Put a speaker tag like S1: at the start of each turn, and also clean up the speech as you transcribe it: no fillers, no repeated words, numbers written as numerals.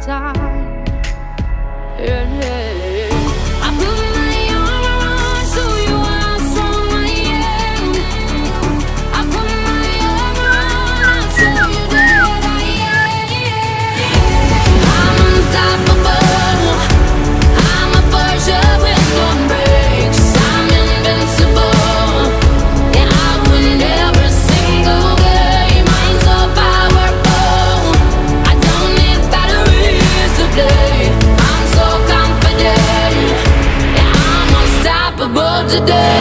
S1: time. Yeah, yeah. I put my arm around, show you how strong I am. I put my arm around, I'll show you that I am. I'm unstoppable. I'm a Porsche with no brakes. I'm invincible. Yeah, I win every single game. I'm so powerful. I don't need batteries to play. I'm so confident. Yeah, I'm unstoppable today.